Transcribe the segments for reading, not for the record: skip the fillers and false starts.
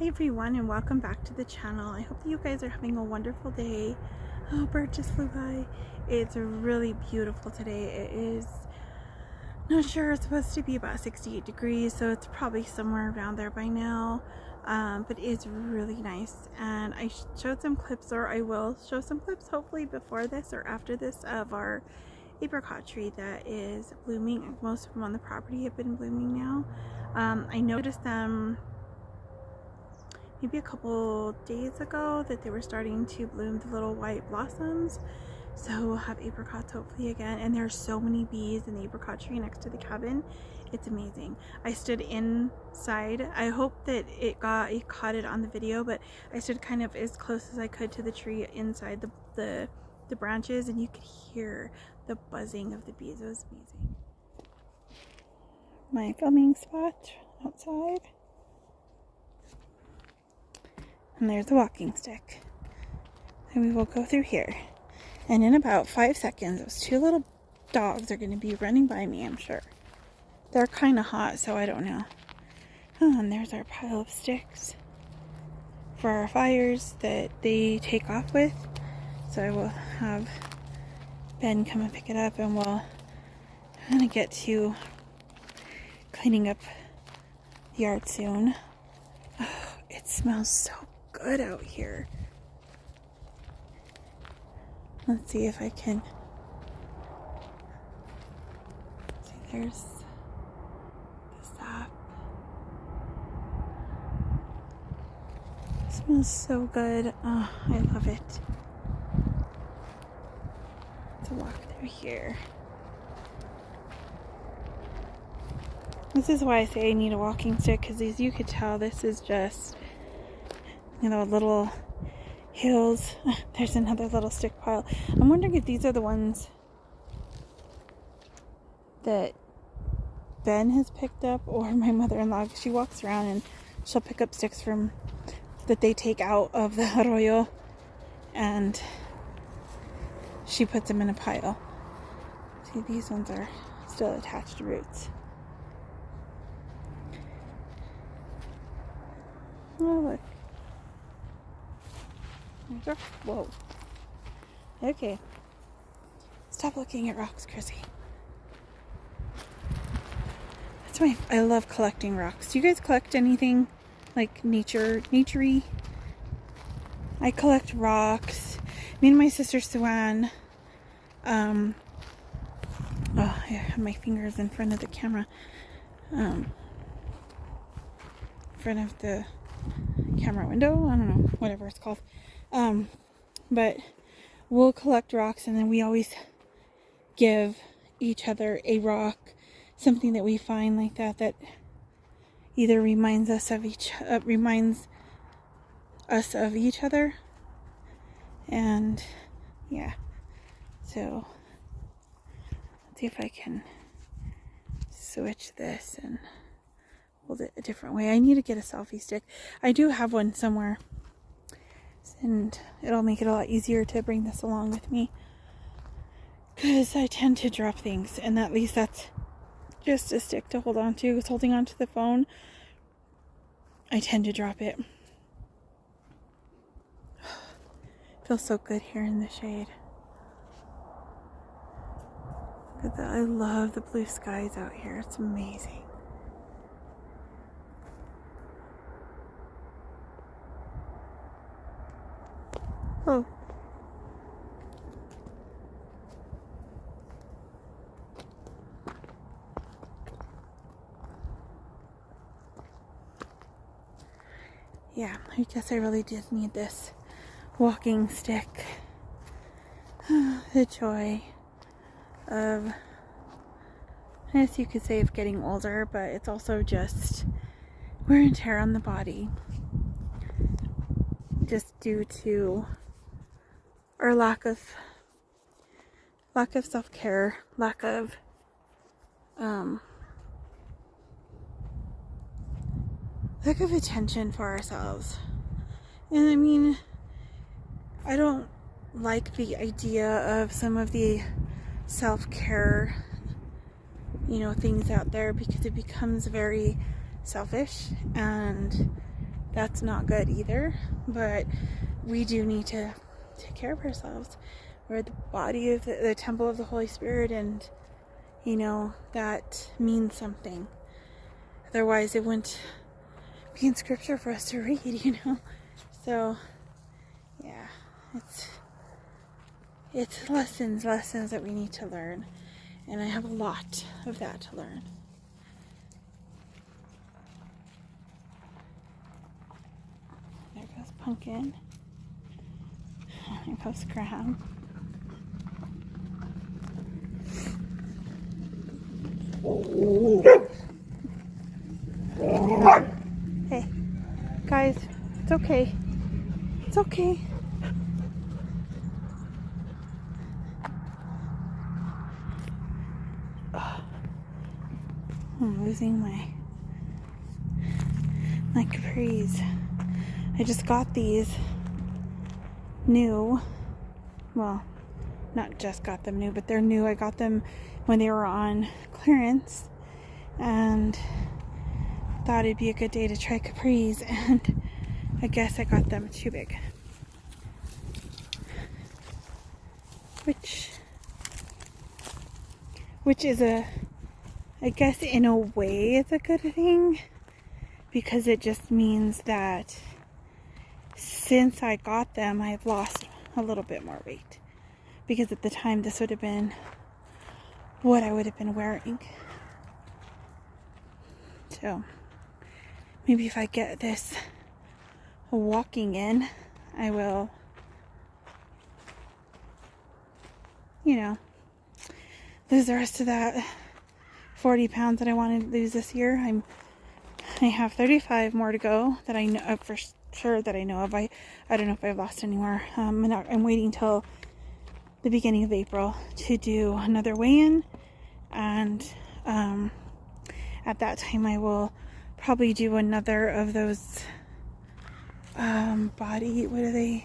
Hi everyone, and welcome back to the channel. I hope that you guys are having a wonderful day. Oh, bird just flew by. It's really beautiful today. It is not sure, it's supposed to be about 68 degrees, so it's probably somewhere around there by now. But it's really nice, and I showed some clips, or I will show some clips hopefully before this or after this, of our apricot tree that is blooming. Most of them on the property have been blooming now. I noticed them maybe a couple days ago that they were starting to bloom the little white blossoms, so we'll have apricots hopefully again. And there's so many bees in the apricot tree next to the cabin. It's amazing. I stood inside. I hope that it caught it on the video, but I stood kind of as close as I could to the tree inside the branches, and you could hear the buzzing of the bees. It was amazing. My filming spot outside. And there's the walking stick. And we will go through here. And in about 5 seconds, those two little dogs are going to be running by me, I'm sure. They're kind of hot, so I don't know. Oh, and there's our pile of sticks for our fires that they take off with. So I will have Ben come and pick it up, and I'm going to get to cleaning up the yard soon. Oh, it smells so good out here. Let's see if I can see. There's the sap. It smells so good. Oh, I love it. Let's walk through here. This is why I say I need a walking stick, because as you could tell, this is just, you know, little hills. There's another little stick pile. I'm wondering if these are the ones that Ben has picked up, or my mother-in-law. She walks around and she'll pick up sticks from that they take out of the arroyo, and she puts them in a pile. See, these ones are still attached to roots. Oh, look. Whoa. Okay. Stop looking at rocks, Chrissy. I love collecting rocks. Do you guys collect anything like naturey? I collect rocks. Me and my sister Suan. Oh, I have my fingers in front of the camera. In front of the camera window. I don't know, whatever it's called. But we'll collect rocks, and then we always give each other a rock, something that we find like that either reminds us of each other. And yeah, so let's see if I can switch this and hold it a different way. I need to get a selfie stick. I do have one somewhere, and it'll make it a lot easier to bring this along with me, because I tend to drop things, and at least that's just a stick to hold on to. Because holding on to the phone, I tend to drop it. Feels so good here in the shade. Look at that. I love the blue skies out here. It's amazing. Oh. Yeah, I guess I really did need this walking stick. The joy of, I guess you could say, of getting older, but it's also just wear and tear on the body, just due to our lack of self-care, lack of attention for ourselves. And I mean, I don't like the idea of some of the self-care, things out there, because it becomes very selfish and that's not good either. But we do need to take care of ourselves. We're the body of the temple of the Holy Spirit, and you know, that means something. Otherwise, it wouldn't be in scripture for us to read, you know. So, yeah, it's lessons that we need to learn, and I have a lot of that to learn. There goes Pumpkin. There goes Crab. Hey, guys, it's okay. It's okay. I'm losing my capris. I just got these new. Well, not just got them new, but they're new. I got them when they were on clearance, and thought it'd be a good day to try capris, and I guess I got them too big. Which is I guess in a way it's a good thing, because it just means that since I got them, I've lost a little bit more weight, because at the time this would have been what I would have been wearing. So maybe if I get this walking in, I will, you know, lose the rest of that 40 pounds that I wanted to lose this year. I have 35 more to go that I know for sure that I know of. I don't know if I've lost any more. I'm waiting till the beginning of April to do another weigh-in, and at that time I will probably do another of those the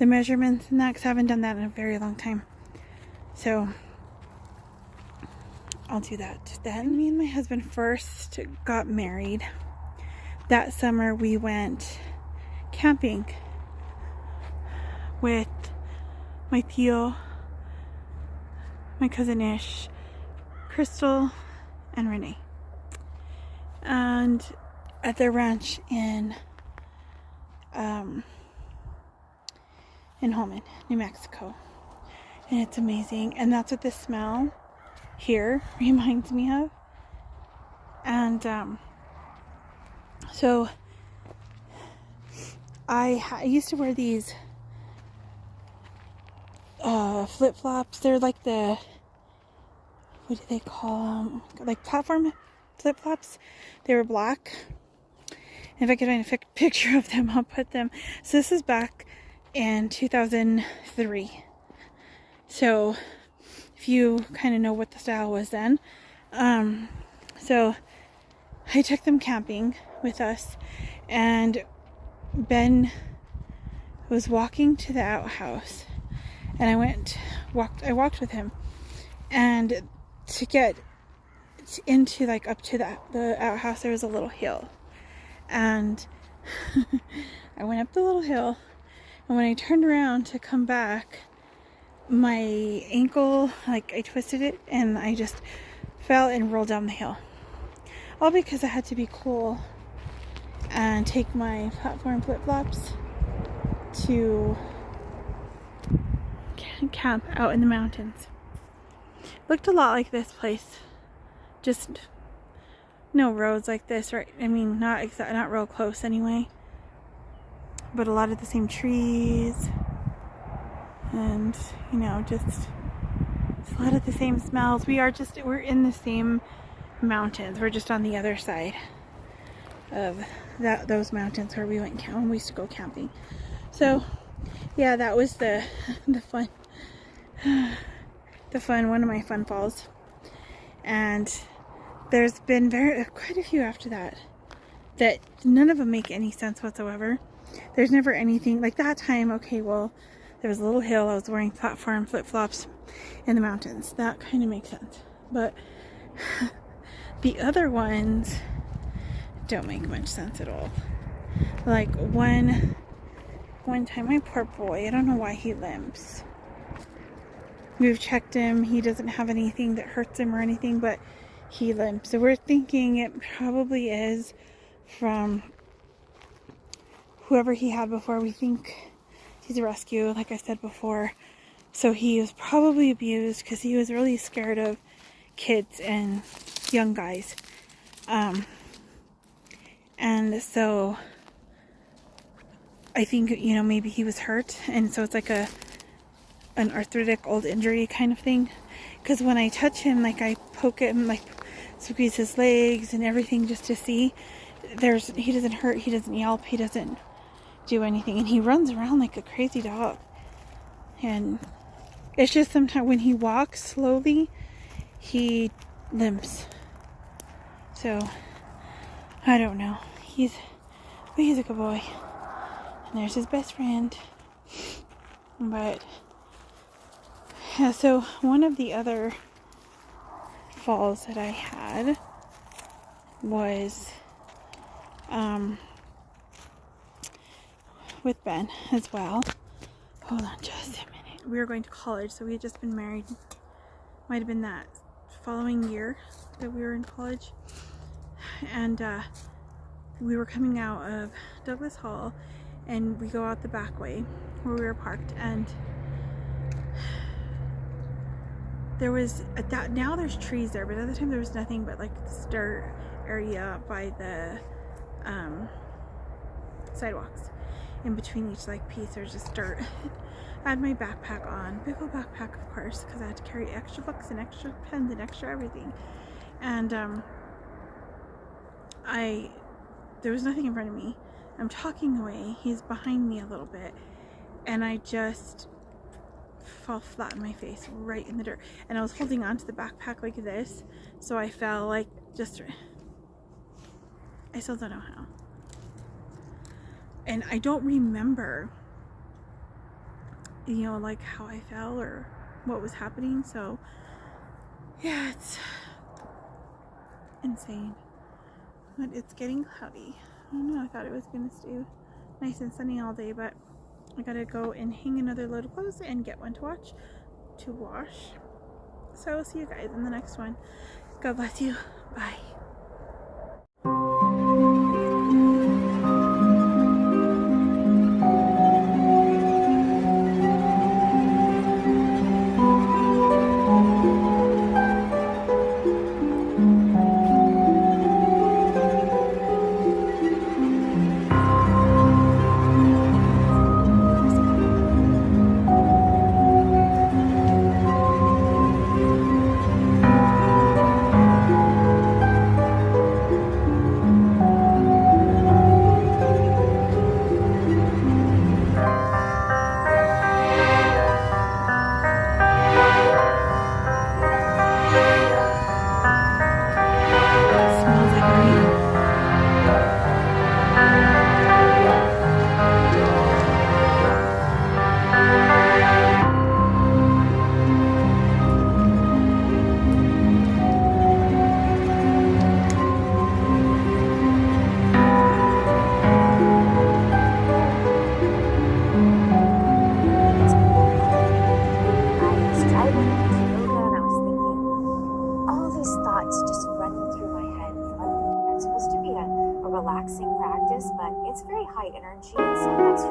measurements and that, because I haven't done that in a very long time. So I'll do that then. Me and my husband first got married. That summer we went camping with my Theo, my cousin Ish, Crystal, and Renee. And at their ranch in Holman, New Mexico. And it's amazing. And that's what the smell here reminds me of. And so I used to wear these flip-flops. They're like what do they call them? Like platform flip-flops. They were black. If I could find a picture of them, I'll put them. So this is back in 2003. So if you kind of know what the style was then. So I took them camping with us, and Ben was walking to the outhouse, and I walked with him, and to get into up to the outhouse, there was a little hill, and I went up the little hill, and when I turned around to come back, my ankle, I twisted it, and I just fell and rolled down the hill. All because I had to be cool and take my platform flip-flops to camp out in the mountains. Looked a lot like this place, just no roads like this, right? I mean, not real close anyway, but a lot of the same trees, and you know, just a lot of the same smells. We're in the same mountains. We're just on the other side of those mountains where we went when we used to go camping. So yeah, that was the fun one of my fun falls. And there's been quite a few after that none of them make any sense whatsoever. There's never anything like that time. Okay, well, there was a little hill, I was wearing platform flip-flops in the mountains. That kind of makes sense. But the other ones don't make much sense at all. Like one time, my poor boy, I don't know why he limps. We've checked him. He doesn't have anything that hurts him or anything, but he limps. So we're thinking it probably is from whoever he had before. We think he's a rescue, like I said before. So he was probably abused because he was really scared of kids and young guys. And so I think, you know, maybe he was hurt. And so it's like an arthritic old injury kind of thing. Because when I touch him, like I poke him, like squeeze his legs and everything just to see. He doesn't hurt, he doesn't yelp, he doesn't do anything. And he runs around like a crazy dog. And it's just sometimes when he walks slowly, he limps. So, I don't know. He's a good boy. And there's his best friend. But, yeah, so one of the other falls that I had was with Ben as well. Hold on just a minute. We were going to college, so we had just been married. Might have been that following year that we were in college. And we were coming out of Douglas Hall, and we go out the back way where we were parked, and there was now there's trees there, but at the time there was nothing but like this dirt area by the sidewalks. In between each like piece there's just dirt. I had my backpack on, big old backpack of course, because I had to carry extra books and extra pens and extra everything. And there was nothing in front of me. I'm talking away, he's behind me a little bit, and I just fall flat on my face right in the dirt. And I was holding on to the backpack like this, so I fell like just, I still don't know how. And I don't remember, you know, like how I fell or what was happening. So yeah, it's insane. But it's getting cloudy. I don't know, I thought it was gonna stay nice and sunny all day, but I gotta go and hang another load of clothes and get one to wash. So I will see you guys in the next one. God bless you. Bye. Relaxing practice, but it's very high energy, and sometimes